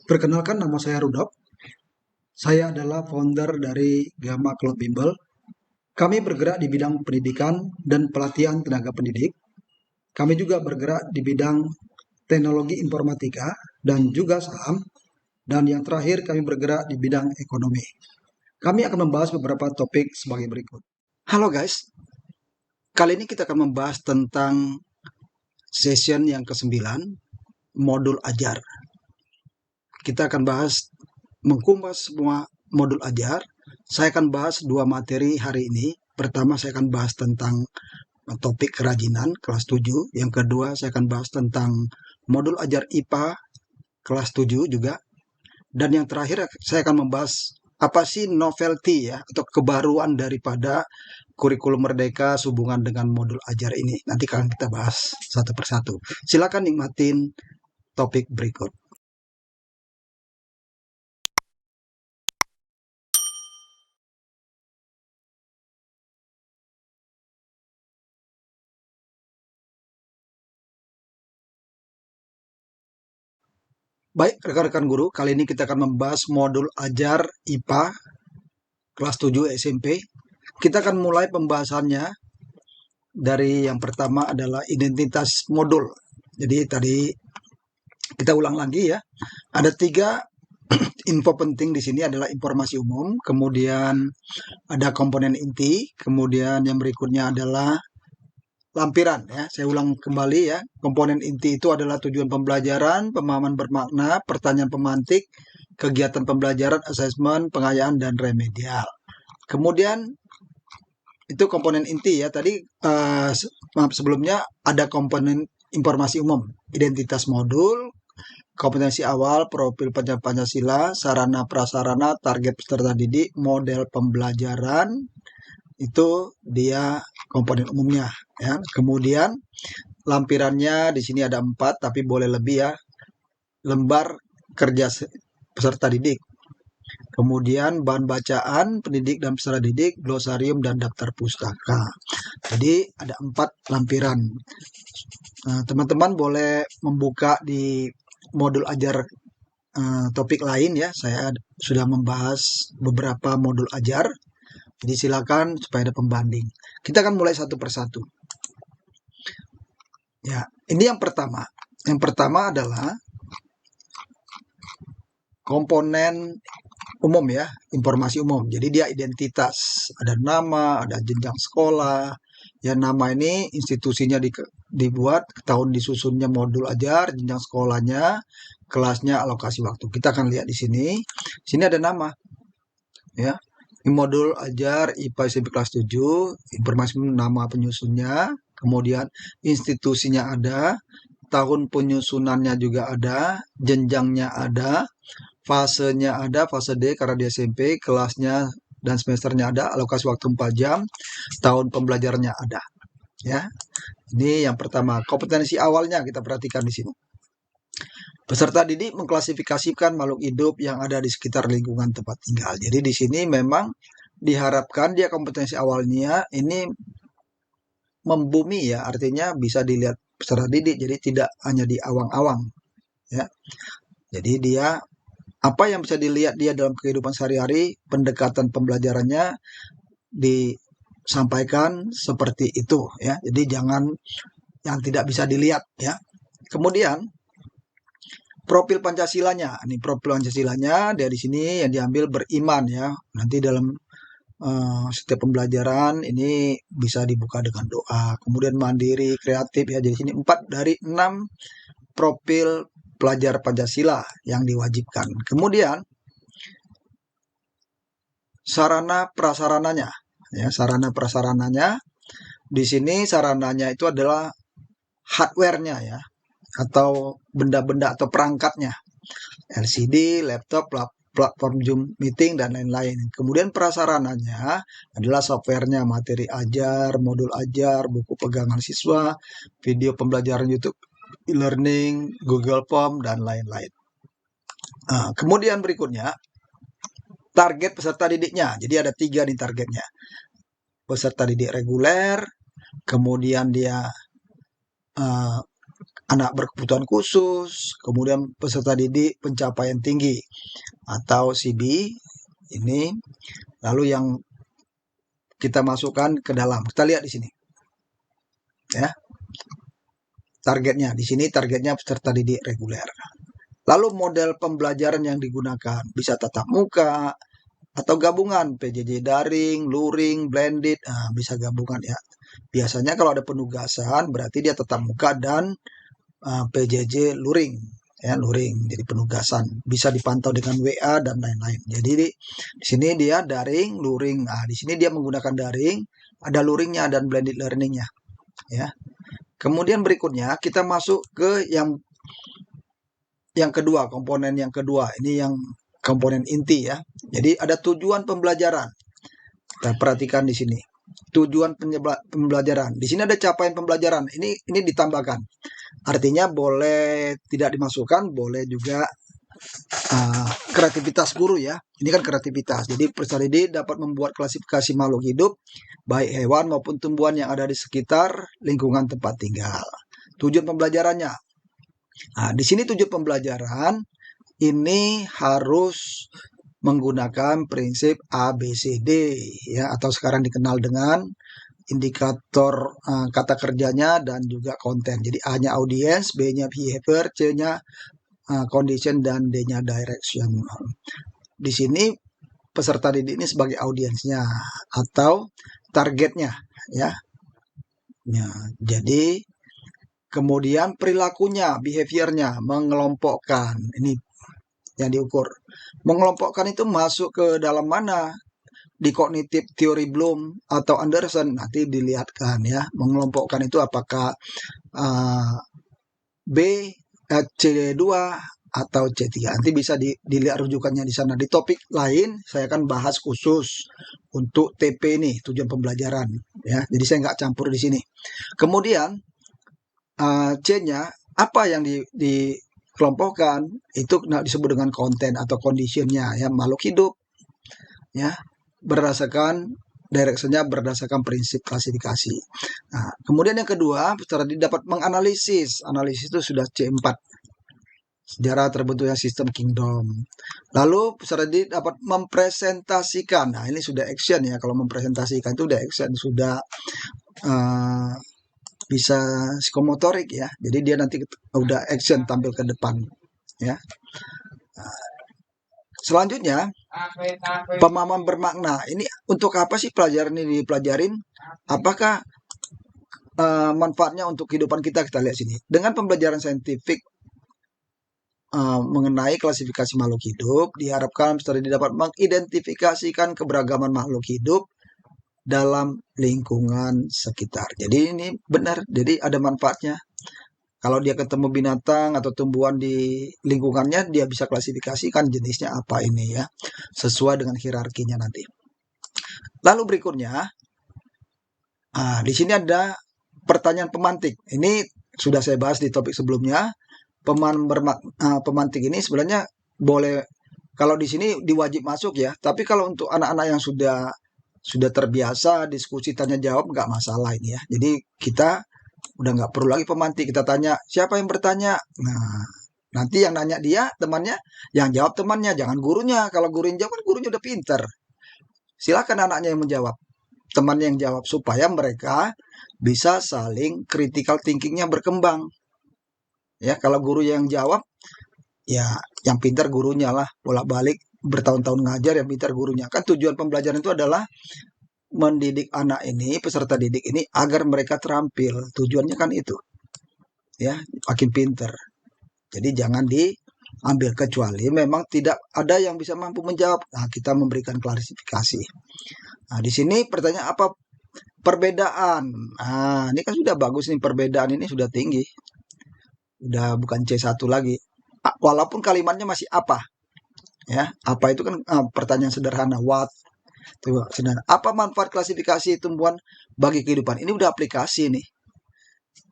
Perkenalkan, nama saya Rudolf. Saya adalah founder dari Gamma Cloud Bimbel. Kami bergerak di bidang pendidikan dan pelatihan tenaga pendidik. Kami juga bergerak di bidang teknologi informatika dan juga saham. Dan yang terakhir, kami bergerak di bidang ekonomi. Kami akan membahas beberapa topik sebagai berikut. Halo guys, kali ini kita akan membahas tentang session yang ke-9, modul ajar. Kita akan bahas mengkupas semua modul ajar. Saya akan bahas 2 materi hari ini. Pertama, saya akan bahas tentang topik kerajinan kelas 7. Yang kedua, saya akan bahas tentang modul ajar IPA kelas 7 juga. Dan yang terakhir, saya akan membahas apa sih novelty ya, atau kebaruan daripada kurikulum merdeka sehubungan dengan modul ajar ini. Nanti akan kita bahas satu persatu. Silakan nikmatin topik berikut. Baik, rekan-rekan guru, kali ini kita akan membahas modul ajar IPA kelas 7 SMP. Kita akan mulai pembahasannya dari yang pertama adalah identitas modul. Jadi tadi kita ulang lagi ya. Ada 3 info penting di sini adalah informasi umum, kemudian ada komponen inti, kemudian yang berikutnya adalah lampiran ya. Saya ulang kembali ya. Komponen inti itu adalah tujuan pembelajaran, pemahaman bermakna, pertanyaan pemantik, kegiatan pembelajaran, asesmen, pengayaan, dan remedial. Kemudian itu komponen inti ya. Tadi sebelumnya ada komponen informasi umum, identitas modul, kompetensi awal, profil Pancasila, sarana prasarana, target peserta didik, model pembelajaran, itu dia komponen umumnya ya. Kemudian lampirannya di sini ada 4 tapi boleh lebih ya. Lembar kerja peserta didik. Kemudian bahan bacaan pendidik dan peserta didik, glosarium dan daftar pustaka. Jadi ada 4 lampiran. Nah, teman-teman boleh membuka di modul ajar topik lain ya. Saya sudah membahas beberapa modul ajar. Jadi silakan supaya ada pembanding. Kita akan mulai satu persatu. Ya, ini yang pertama. Yang pertama adalah komponen umum ya, informasi umum. Jadi dia identitas, ada nama, ada jenjang sekolah. Ya, nama ini institusinya dibuat, tahun disusunnya modul ajar, jenjang sekolahnya, kelasnya, alokasi waktu. Kita akan lihat di sini. Sini ada nama. Ya. Ini modul ajar IPA SMP kelas 7, informasi nama penyusunnya, kemudian institusinya ada, tahun penyusunannya juga ada, jenjangnya ada, fasenya ada, fase D karena di SMP, kelasnya dan semesternya ada, alokasi waktu 4 jam, tahun pembelajarannya ada. Ya. Ini yang pertama, kompetensi awalnya kita perhatikan di sini. Peserta didik mengklasifikasikan makhluk hidup yang ada di sekitar lingkungan tempat tinggal. Jadi di sini memang diharapkan dia kompetensi awalnya ini membumi ya, artinya bisa dilihat peserta didik, jadi tidak hanya di awang-awang ya. Jadi dia apa yang bisa dilihat dia dalam kehidupan sehari-hari, pendekatan pembelajarannya disampaikan seperti itu ya. Jadi jangan yang tidak bisa dilihat ya. Kemudian profil Pancasilanya. Ini profil Pancasilanya dari sini yang diambil beriman ya. Nanti dalam setiap pembelajaran ini bisa dibuka dengan doa. Kemudian mandiri, kreatif ya. Jadi sini 4 dari 6 profil pelajar Pancasila yang diwajibkan. Kemudian sarana prasarananya ya, sarana prasarananya di sini sarananya itu adalah hardware-nya ya, atau benda-benda atau perangkatnya, LCD, laptop, platform Zoom meeting dan lain-lain. Kemudian prasarananya adalah softwarenya, materi ajar, modul ajar, buku pegangan siswa, video pembelajaran YouTube, e-learning, Google Form dan lain-lain. Nah, kemudian berikutnya target peserta didiknya. Jadi ada 3 nih targetnya. Peserta didik reguler, kemudian dia anak berkebutuhan khusus, kemudian peserta didik pencapaian tinggi atau CB ini. Lalu yang kita masukkan ke dalam. Kita lihat di sini. Ya, targetnya di sini targetnya peserta didik reguler. Lalu model pembelajaran yang digunakan bisa tatap muka atau gabungan PJJ daring, luring, blended, bisa gabungan ya. Biasanya kalau ada penugasan berarti dia tatap muka dan PJJ luring ya, luring jadi penugasan bisa dipantau dengan WA dan lain-lain. Jadi di sini dia daring, luring. Di sini dia menggunakan daring, ada luringnya dan blended learningnya ya. Kemudian berikutnya kita masuk ke yang kedua, komponen yang kedua. Ini yang komponen inti ya. Jadi ada tujuan pembelajaran. Kita perhatikan di sini. Tujuan pembelajaran. Di sini ada capaian pembelajaran. Ini ditambahkan. Artinya boleh tidak dimasukkan, boleh juga kreativitas guru ya. Ini kan kreativitas. Jadi peserta didik dapat membuat klasifikasi makhluk hidup, baik hewan maupun tumbuhan yang ada di sekitar lingkungan tempat tinggal. Tujuan pembelajarannya. Di sini tujuan pembelajaran ini harus menggunakan prinsip ABCD ya, atau sekarang dikenal dengan indikator kata kerjanya dan juga konten. Jadi A-nya audience, B-nya behavior, C-nya condition, dan D-nya direction. Di sini peserta didik ini sebagai audiensnya atau targetnya ya. Jadi kemudian perilakunya, behaviornya, mengelompokkan. Ini yang diukur. Mengelompokkan itu masuk ke dalam mana? Di kognitif teori Bloom atau Anderson nanti dilihatkan ya. Mengelompokkan itu apakah B, C2 atau C3. Nanti bisa dilihat rujukannya di sana. Di topik lain saya akan bahas khusus untuk TP ini, tujuan pembelajaran ya. Jadi saya nggak campur di sini. Kemudian C-nya apa yang dikelompokkan itu disebut dengan konten atau conditionnya ya, makhluk hidup ya, berdasarkan directionnya berdasarkan prinsip klasifikasi. Kemudian yang kedua, peserta didik dapat menganalisis. Analisis itu sudah C4. Sejarah terbentuknya sistem kingdom. Lalu peserta didik dapat mempresentasikan. Ini sudah action ya. Kalau mempresentasikan itu udah action, sudah bisa psikomotorik ya. Jadi dia nanti udah action tampil ke depan ya. Selanjutnya pemahaman bermakna. Ini untuk apa sih pelajaran ini dipelajarin? Apakah manfaatnya untuk kehidupan kita? Kita lihat sini. Dengan pembelajaran saintifik mengenai klasifikasi makhluk hidup, diharapkan peserta didik dapat mengidentifikasikan keberagaman makhluk hidup dalam lingkungan sekitar. Jadi ini benar, jadi ada manfaatnya. Kalau dia ketemu binatang atau tumbuhan di lingkungannya, dia bisa klasifikasikan jenisnya apa ini ya, sesuai dengan hierarkinya nanti. Lalu berikutnya, di sini ada pertanyaan pemantik. Ini sudah saya bahas di topik sebelumnya. Pemantik ini sebenarnya boleh, kalau di sini diwajib masuk ya, tapi kalau untuk anak-anak yang sudah terbiasa diskusi tanya jawab nggak masalah ini ya. Jadi kita udah nggak perlu lagi pemantik, kita tanya siapa yang bertanya. Nah, nanti yang nanya dia temannya, yang jawab temannya, jangan gurunya. Kalau gurunya jawab kan gurunya udah pinter. Silakan anaknya yang menjawab, temannya yang jawab, supaya mereka bisa saling critical thinkingnya berkembang. Ya, kalau guru yang jawab, ya yang pintar gurunya lah, bolak-balik bertahun-tahun ngajar yang pintar gurunya. Kan tujuan pembelajaran itu adalah mendidik anak ini, peserta didik ini agar mereka terampil. Tujuannya kan itu. Ya, makin pintar. Jadi jangan diambil kecuali memang tidak ada yang bisa mampu menjawab. Kita memberikan klarifikasi. Di sini pertanyaan apa perbedaan? Ini kan sudah bagus nih, perbedaan ini sudah tinggi. Udah bukan C1 lagi. Walaupun kalimatnya masih apa. Ya, apa itu kan pertanyaan sederhana, what? Sederhana. Apa manfaat klasifikasi tumbuhan bagi kehidupan? Ini udah aplikasi nih.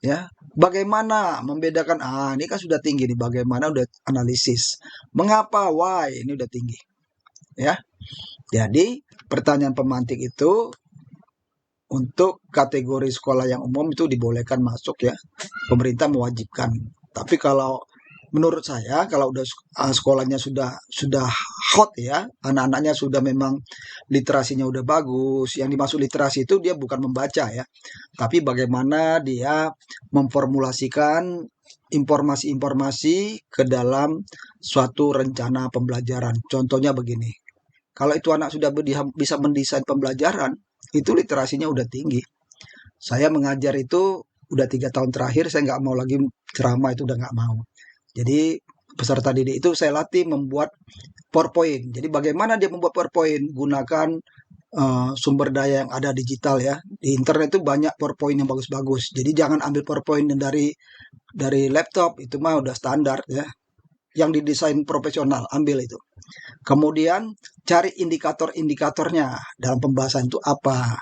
Ya, bagaimana membedakan? Ini kan sudah tinggi nih. Bagaimana udah analisis. Mengapa? Why? Ini udah tinggi. Ya. Jadi, pertanyaan pemantik itu Untuk kategori sekolah yang umum itu dibolehkan masuk ya, pemerintah mewajibkan. Tapi kalau menurut saya kalau udah sekolahnya sudah hot ya, anak-anaknya sudah memang literasinya udah bagus. Yang dimaksud literasi itu dia bukan membaca ya, tapi bagaimana dia memformulasikan informasi-informasi ke dalam suatu rencana pembelajaran. Contohnya begini, kalau itu anak sudah bisa mendesain pembelajaran, itu literasinya udah tinggi. Saya mengajar itu udah 3 tahun terakhir, saya nggak mau lagi ceramah, itu udah nggak mau. Jadi peserta didik itu saya latih membuat PowerPoint. Jadi bagaimana dia membuat PowerPoint? Gunakan sumber daya yang ada digital ya. Di internet itu banyak PowerPoint yang bagus-bagus. Jadi jangan ambil PowerPoint yang dari laptop, itu mah udah standar ya. Yang didesain profesional, ambil itu. Kemudian cari indikator-indikatornya dalam pembahasan itu apa.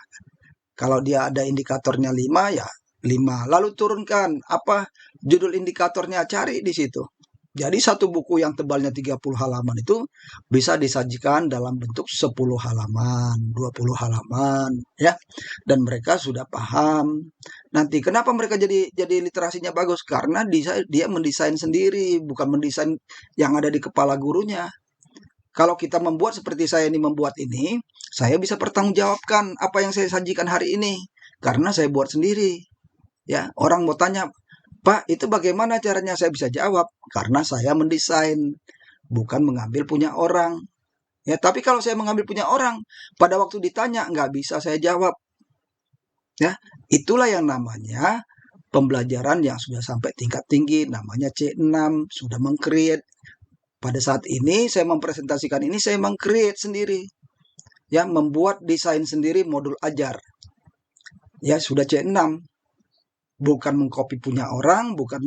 Kalau dia ada indikatornya 5 ya 5. Lalu turunkan apa judul indikatornya, cari di situ. Jadi satu buku yang tebalnya 30 halaman itu bisa disajikan dalam bentuk 10 halaman, 20 halaman ya. Dan mereka sudah paham. Nanti kenapa mereka jadi literasinya bagus? Karena dia mendesain sendiri, bukan mendesain yang ada di kepala gurunya. Kalau kita membuat seperti saya ini membuat ini, saya bisa pertanggungjawabkan apa yang saya sajikan hari ini karena saya buat sendiri. Ya, orang mau tanya, "Pak, itu bagaimana caranya?" Saya bisa jawab karena saya mendesain, bukan mengambil punya orang. Ya, tapi kalau saya mengambil punya orang, pada waktu ditanya nggak bisa saya jawab. Ya, itulah yang namanya pembelajaran yang sudah sampai tingkat tinggi, namanya C6, sudah meng-create. Pada saat ini saya mempresentasikan ini, saya meng-create sendiri. Ya, membuat desain sendiri modul ajar. Ya, sudah C6. Bukan mengcopy punya orang, bukan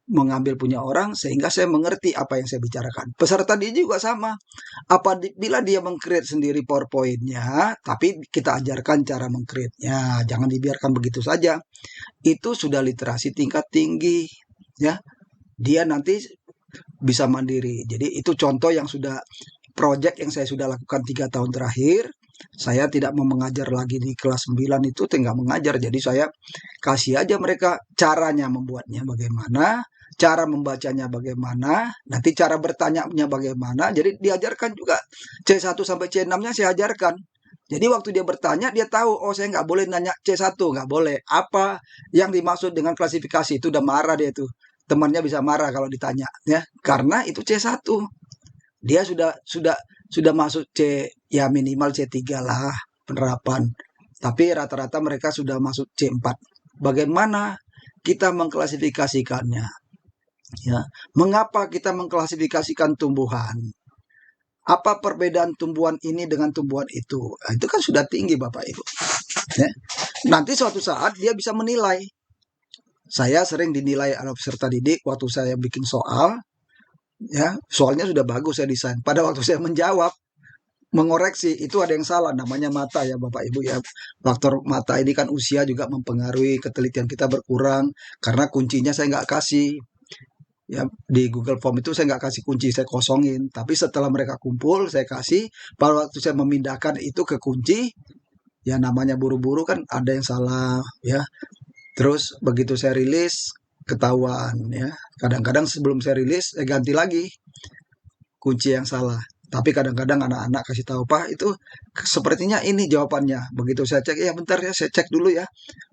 mengambil punya orang, sehingga saya mengerti apa yang saya bicarakan. Peserta dia juga sama. Apabila dia meng-create sendiri PowerPoint-nya, tapi kita ajarkan cara meng-create-nya, jangan dibiarkan begitu saja. Itu sudah literasi tingkat tinggi, ya. Dia nanti bisa mandiri. Jadi itu contoh yang sudah project yang saya sudah lakukan 3 tahun terakhir. Saya tidak mau mengajar lagi di kelas 9 itu, tinggal mengajar. Jadi saya kasih aja mereka caranya membuatnya bagaimana, cara membacanya bagaimana, nanti cara bertanya-nya bagaimana. Jadi diajarkan juga C1 sampai C6-nya saya ajarkan. Jadi waktu dia bertanya, dia tahu, oh saya nggak boleh nanya C1, nggak boleh. Apa yang dimaksud dengan klasifikasi, itu udah marah dia tuh. Temannya bisa marah kalau ditanya, ya, karena itu C1. Dia sudah masuk ya minimal C3 lah penerapan. Tapi rata-rata mereka sudah masuk C4. Bagaimana kita mengklasifikasikannya? Ya, mengapa kita mengklasifikasikan tumbuhan? Apa perbedaan tumbuhan ini dengan tumbuhan itu? Nah, itu kan sudah tinggi Bapak Ibu. Ya. Nanti suatu saat dia bisa menilai. Saya sering dinilai oleh peserta didik waktu saya bikin soal, ya soalnya sudah bagus saya desain. Pada waktu saya menjawab, mengoreksi, itu ada yang salah, namanya mata ya Bapak Ibu ya. Faktor mata ini kan usia juga mempengaruhi, ketelitian kita berkurang karena kuncinya saya nggak kasih. Ya, di Google Form itu saya nggak kasih kunci, saya kosongin. Tapi setelah mereka kumpul, saya kasih. Pada waktu saya memindahkan itu ke kunci, ya namanya buru-buru kan ada yang salah ya. Terus begitu saya rilis, ketahuan ya. Kadang-kadang sebelum saya rilis, saya ganti lagi kunci yang salah. Tapi kadang-kadang anak-anak kasih tahu, Pak itu sepertinya ini jawabannya. Begitu saya cek, ya bentar ya saya cek dulu ya.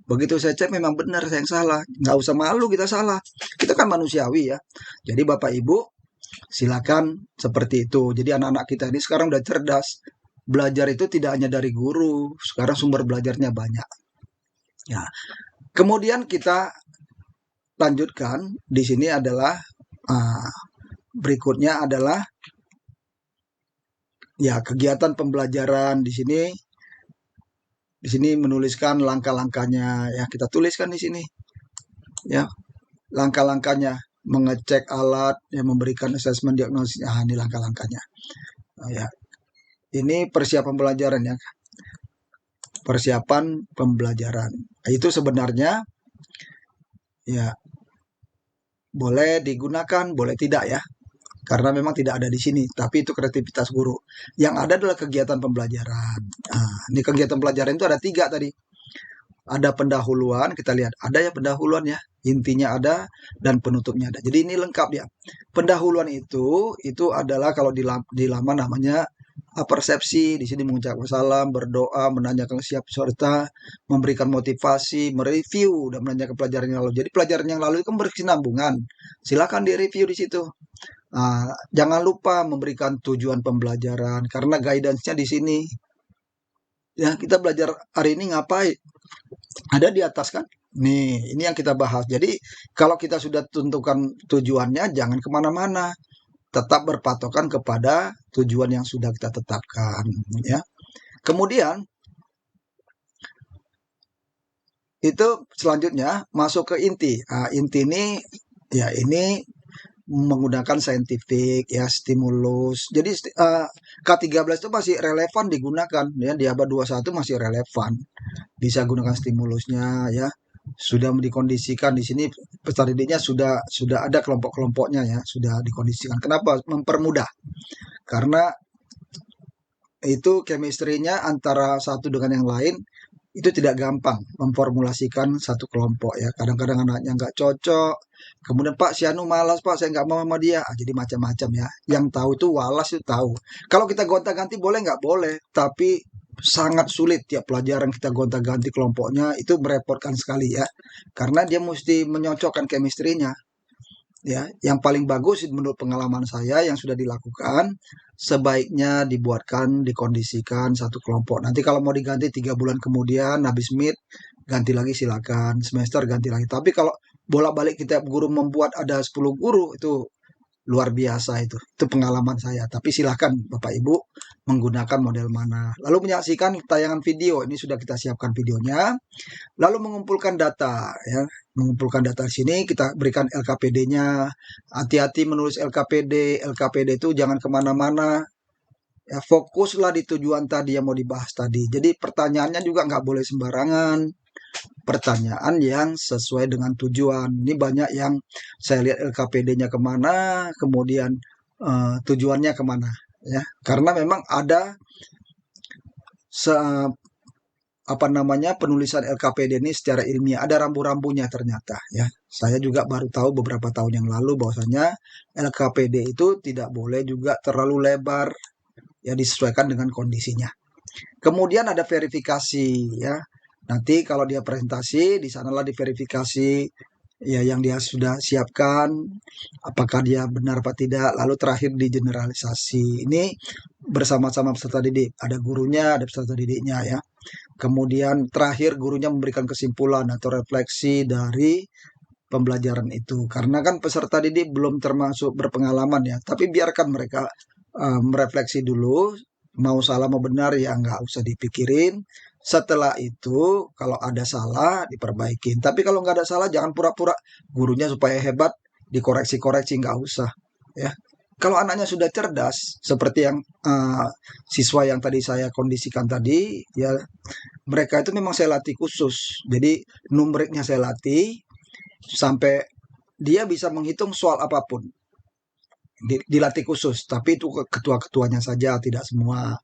Begitu saya cek memang benar saya yang salah. Nggak usah malu kita salah. Kita kan manusiawi ya. Jadi Bapak Ibu silakan seperti itu. Jadi anak-anak kita ini sekarang udah cerdas. Belajar itu tidak hanya dari guru. Sekarang sumber belajarnya banyak. Ya. Kemudian kita lanjutkan. Di sini adalah berikutnya adalah ya kegiatan pembelajaran di sini. Di sini menuliskan langkah-langkahnya ya kita tuliskan di sini ya langkah-langkahnya, mengecek alat, ya memberikan asesmen diagnosis. Ini langkah-langkahnya. Ya, ini persiapan pembelajaran ya. Persiapan pembelajaran. Itu sebenarnya ya boleh digunakan, boleh tidak ya. Karena memang tidak ada di sini, tapi itu kreativitas guru. Yang ada adalah kegiatan pembelajaran. Ini kegiatan pembelajaran itu ada 3 tadi. ada pendahuluan, kita lihat ada ya pendahuluan ya, intinya ada dan penutupnya ada. Jadi ini lengkap ya. Pendahuluan itu adalah kalau di laman namanya persepsi. Di sini mengucapkan salam, berdoa, menanyakan siap peserta, memberikan motivasi, mereview dan menanyakan pelajaran yang lalu. Jadi pelajaran yang lalu itu kan berkesinambungan. Silakan direview di situ. Nah, jangan lupa memberikan tujuan pembelajaran karena guidance-nya di sini. Ya, kita belajar hari ini ngapain? Ada di atas kan? Nih, ini yang kita bahas. Jadi, kalau kita sudah tentukan tujuannya, jangan kemana-mana. Tetap berpatokan kepada tujuan yang sudah kita tetapkan. Ya. Kemudian, itu selanjutnya masuk ke inti. Nah, inti ini, ya ini menggunakan saintifik ya stimulus. Jadi K13 itu masih relevan digunakan ya di abad 21 masih relevan. Bisa gunakan stimulusnya ya. Sudah dikondisikan di sini peserta didiknya sudah ada kelompok-kelompoknya ya, sudah dikondisikan. Kenapa? Mempermudah. Karena itu chemistry-nya antara satu dengan yang lain itu tidak gampang memformulasikan satu kelompok ya. Kadang-kadang anaknya nggak cocok. Kemudian Pak, si Anu malas Pak, saya nggak mau sama dia. Ah, jadi macam-macam ya. Yang tahu itu walas itu tahu. Kalau kita gonta-ganti boleh nggak boleh, tapi sangat sulit tiap pelajaran kita gonta-ganti kelompoknya itu merepotkan sekali ya. Karena dia mesti menyocokkan chemistry-nya. Ya, yang paling bagus menurut pengalaman saya yang sudah dilakukan, sebaiknya dibuatkan, dikondisikan satu kelompok. Nanti kalau mau diganti 3 bulan kemudian, habis mid, ganti lagi silakan. Semester ganti lagi. Tapi kalau bolak-balik kita guru membuat ada 10 guru, itu luar biasa itu. Itu pengalaman saya. Tapi silakan Bapak Ibu menggunakan model mana. Lalu menyaksikan tayangan video. Ini sudah kita siapkan videonya. Lalu mengumpulkan data ya, mengumpulkan data di sini kita berikan LKPD-nya. Hati-hati menulis LKPD. LKPD itu jangan kemana-mana. Ya, fokuslah di tujuan tadi yang mau dibahas tadi. Jadi pertanyaannya juga nggak boleh sembarangan. Pertanyaan yang sesuai dengan tujuan. Ini banyak yang saya lihat LKPD-nya kemana, kemudian tujuannya kemana. Ya, karena memang ada apa namanya penulisan LKPD ini secara ilmiah ada rambu-rambunya ternyata ya. Saya juga baru tahu beberapa tahun yang lalu bahwasanya LKPD itu tidak boleh juga terlalu lebar ya disesuaikan dengan kondisinya. Kemudian ada verifikasi ya. Nanti kalau dia presentasi di sanalah diverifikasi ya yang dia sudah siapkan apakah dia benar apa tidak lalu terakhir di generalisasi. Ini bersama-sama peserta didik, ada gurunya, ada peserta didiknya ya. Kemudian terakhir gurunya memberikan kesimpulan atau refleksi dari pembelajaran itu. Karena kan peserta didik belum termasuk berpengalaman ya, tapi biarkan mereka merefleksi dulu, mau salah mau benar ya nggak usah dipikirin. Setelah itu kalau ada salah diperbaikin. Tapi kalau nggak ada salah jangan pura-pura gurunya supaya hebat dikoreksi-koreksi nggak usah ya. Kalau anaknya sudah cerdas, seperti yang siswa yang tadi saya kondisikan tadi, ya mereka itu memang saya latih khusus. Jadi numeriknya saya latih sampai dia bisa menghitung soal apapun. Dilatih khusus, tapi itu ketua-ketuanya saja, tidak semua.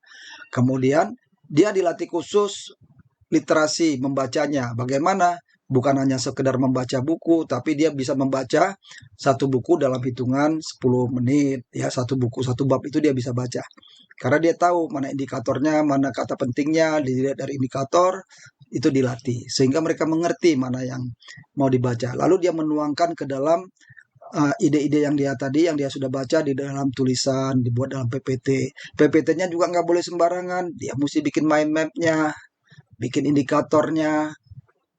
Kemudian dia dilatih khusus literasi membacanya. Bagaimana? Bukan hanya sekedar membaca buku, tapi dia bisa membaca satu buku dalam hitungan 10 menit. Ya, satu buku, satu bab itu dia bisa baca. Karena dia tahu mana indikatornya, mana kata pentingnya, dilihat dari indikator, itu dilatih. Sehingga mereka mengerti mana yang mau dibaca. Lalu dia menuangkan ke dalam ide-ide yang dia tadi, yang dia sudah baca di dalam tulisan, dibuat dalam PPT. PPT-nya juga nggak boleh sembarangan. Dia mesti bikin mind map-nya, bikin indikatornya,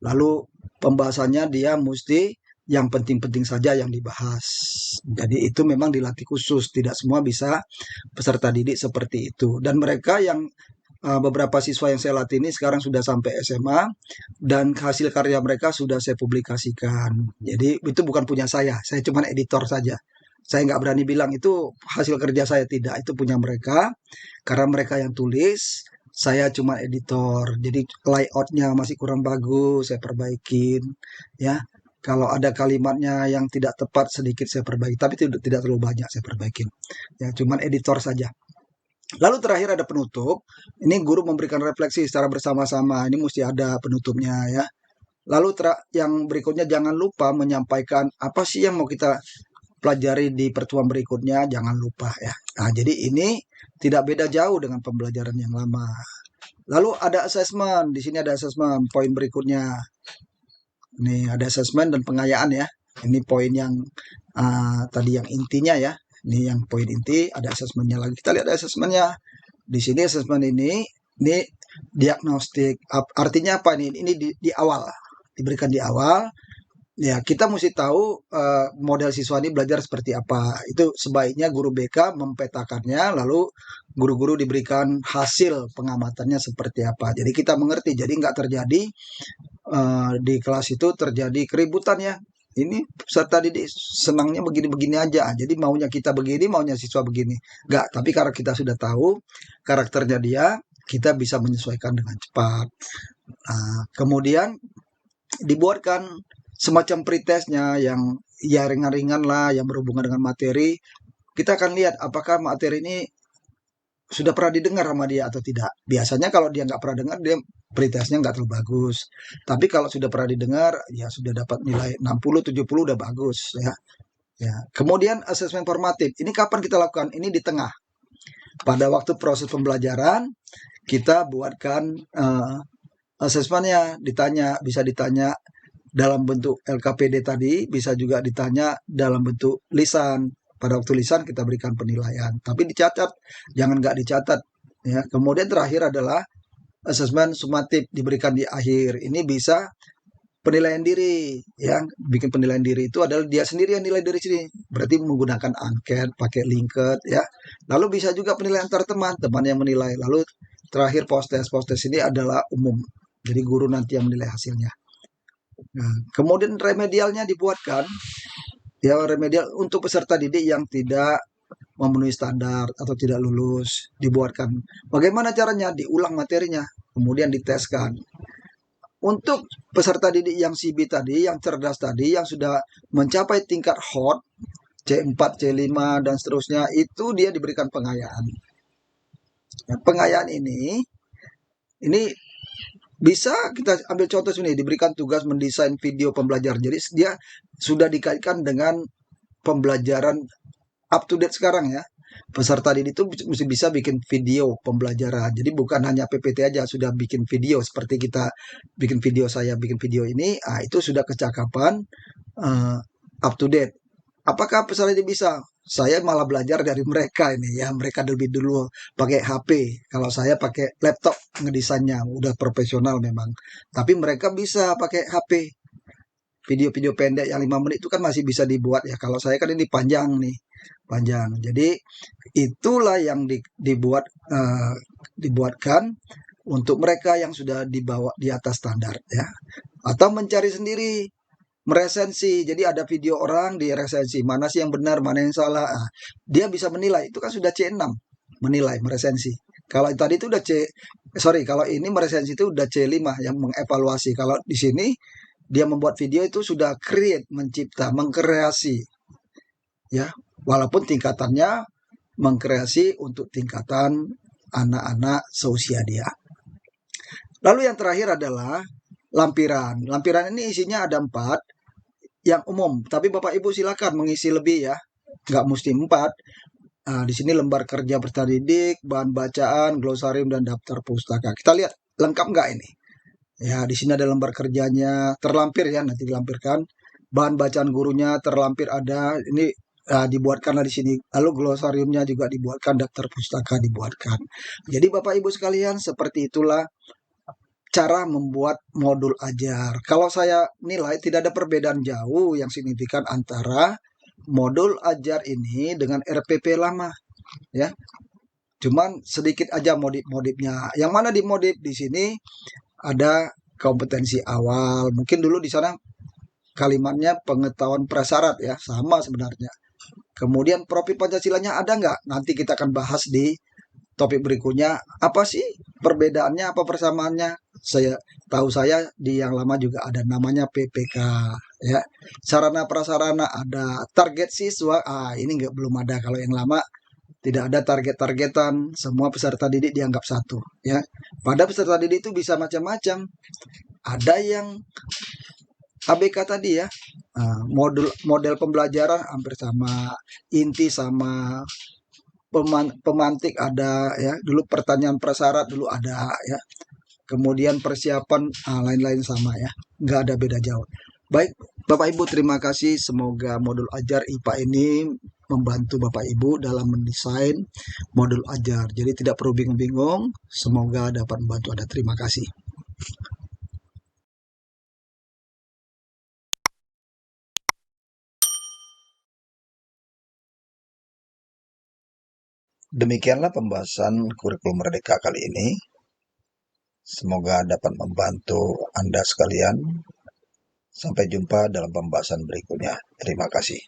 lalu pembahasannya dia mesti yang penting-penting saja yang dibahas. Jadi itu memang dilatih khusus, tidak semua bisa peserta didik seperti itu. Dan mereka yang beberapa siswa yang saya latih ini sekarang sudah sampai SMA dan hasil karya mereka sudah saya publikasikan. Jadi itu bukan punya saya cuma editor saja. Saya nggak berani bilang itu hasil kerja saya, tidak, itu punya mereka karena mereka yang tulis, saya cuma editor. Jadi layoutnya masih kurang bagus, saya perbaikin. Ya, kalau ada kalimatnya yang tidak tepat sedikit saya perbaiki, tapi tidak terlalu banyak saya perbaikin. Ya, cuman editor saja. Lalu terakhir ada penutup. Ini guru memberikan refleksi secara bersama-sama. Ini mesti ada penutupnya ya. Lalu yang berikutnya jangan lupa menyampaikan apa sih yang mau kita pelajari di pertemuan berikutnya, jangan lupa ya. Nah, jadi ini tidak beda jauh dengan pembelajaran yang lama. Lalu ada assessment, di sini ada assessment, poin berikutnya. Ini ada assessment dan pengayaan ya. Ini poin yang tadi yang intinya ya. Ini yang poin inti, ada assessmentnya lagi. Kita lihat assessmentnya. Di sini assessment ini diagnostik. Artinya apa nih? Ini di awal, diberikan di awal. Ya, kita mesti tahu model siswa ini belajar seperti apa. Itu sebaiknya guru BK mempetakannya, lalu guru-guru diberikan hasil pengamatannya seperti apa. Jadi kita mengerti, jadi nggak terjadi di kelas itu terjadi keributan ya. Ini peserta didik senangnya begini-begini aja. Jadi maunya kita begini, maunya siswa begini. Nggak, tapi karena kita sudah tahu karakternya dia, kita bisa menyesuaikan dengan cepat. Nah, kemudian dibuatkan semacam pretestnya yang ya ringan-ringan lah, yang berhubungan dengan materi. Kita akan lihat apakah materi ini sudah pernah didengar sama dia atau tidak. Biasanya kalau dia nggak pernah dengar, dia pretestnya nggak terlalu bagus. Tapi kalau sudah pernah didengar, ya sudah dapat nilai 60-70 udah bagus ya. Ya. Kemudian asesmen formatif. Ini kapan kita lakukan? Ini di tengah. Pada waktu proses pembelajaran, kita buatkan asesmennya, bisa ditanya dalam bentuk LKPD tadi, bisa juga ditanya dalam bentuk lisan. Pada waktu lisan kita berikan penilaian, tapi dicatat, jangan nggak dicatat. Ya. Kemudian terakhir adalah asesmen sumatif diberikan di akhir. Ini bisa penilaian diri, ya. Bikin penilaian diri itu adalah dia sendiri yang nilai dari sini. Berarti menggunakan angket, pakai linked, ya. Lalu bisa juga penilaian antar teman, teman yang menilai. Lalu terakhir post-test ini adalah umum. Jadi guru nanti yang menilai hasilnya. Nah, kemudian remedialnya dibuatkan, ya remedial untuk peserta didik yang tidak memenuhi standar atau tidak lulus, dibuatkan. Bagaimana caranya? Diulang materinya, kemudian diteskan. Untuk peserta didik yang CB tadi, yang cerdas tadi, yang sudah mencapai tingkat hot, C4, C5, dan seterusnya, itu dia diberikan pengayaan. Nah, pengayaan ini bisa kita ambil contoh sini, diberikan tugas mendesain video pembelajaran. Jadi dia sudah dikaitkan dengan pembelajaran up to date sekarang ya. Peserta didik itu mesti bisa bikin video pembelajaran. Jadi bukan hanya PPT aja, sudah bikin video seperti kita bikin video, saya bikin video ini, itu sudah kecakapan up to date. Apakah peserta didik bisa? Saya malah belajar dari mereka ini ya. Mereka lebih dulu pakai HP. Kalau saya pakai laptop ngedesainnya, udah profesional memang. Tapi mereka bisa pakai HP. Video-video pendek yang 5 menit itu kan masih bisa dibuat ya. Kalau saya kan ini panjang nih, panjang. Jadi itulah yang dibuatkan untuk mereka yang sudah dibawa di atas standar ya. Atau mencari sendiri, meresensi. Jadi ada video orang di resensi, mana sih yang benar, mana yang salah. Dia bisa menilai, itu kan sudah C6, menilai, meresensi. Kalau tadi itu udah kalau ini meresensi itu udah C5 yang mengevaluasi. Kalau di sini dia membuat video itu sudah create, mencipta, mengkreasi. Ya, walaupun tingkatannya mengkreasi untuk tingkatan anak-anak seusia dia. Lalu yang terakhir adalah lampiran. Lampiran ini isinya ada 4 yang umum, tapi Bapak Ibu silakan mengisi lebih ya, nggak mesti 4. Nah, di sini lembar kerja peserta didik, bahan bacaan, glosarium, dan daftar pustaka. Kita lihat lengkap nggak ini? Ya, di sini ada lembar kerjanya, terlampir ya, nanti dilampirkan. Bahan bacaan gurunya terlampir ada, ini dibuatkanlah di sini. Lalu glosariumnya juga dibuatkan, daftar pustaka dibuatkan. Jadi Bapak Ibu sekalian, seperti itulah cara membuat modul ajar. Kalau saya nilai tidak ada perbedaan jauh yang signifikan antara modul ajar ini dengan RPP lama, ya. Cuman sedikit aja modif-modifnya. Yang mana dimodif di sini ada kompetensi awal. Mungkin dulu di sana kalimatnya pengetahuan prasyarat ya, sama sebenarnya. Kemudian profil Pancasilanya ada nggak? Nanti kita akan bahas di topik berikutnya. Apa sih perbedaannya, apa persamaannya? Saya di yang lama juga ada namanya PPK ya. Sarana prasarana ada, target siswa ini belum ada. Kalau yang lama tidak ada target-targetan, semua peserta didik dianggap satu ya. Pada peserta didik itu bisa macam-macam. Ada yang ABK tadi ya, model pembelajaran hampir sama, inti sama, pemantik ada ya, dulu pertanyaan prasyarat dulu ada ya, kemudian persiapan lain-lain sama ya, nggak ada beda jauh. Baik, Bapak Ibu terima kasih. Semoga modul ajar IPA ini membantu Bapak Ibu dalam mendesain modul ajar. Jadi tidak perlu bingung-bingung. Semoga dapat membantu Anda. Terima kasih. Demikianlah pembahasan kurikulum Merdeka kali ini. Semoga dapat membantu Anda sekalian. Sampai jumpa dalam pembahasan berikutnya. Terima kasih.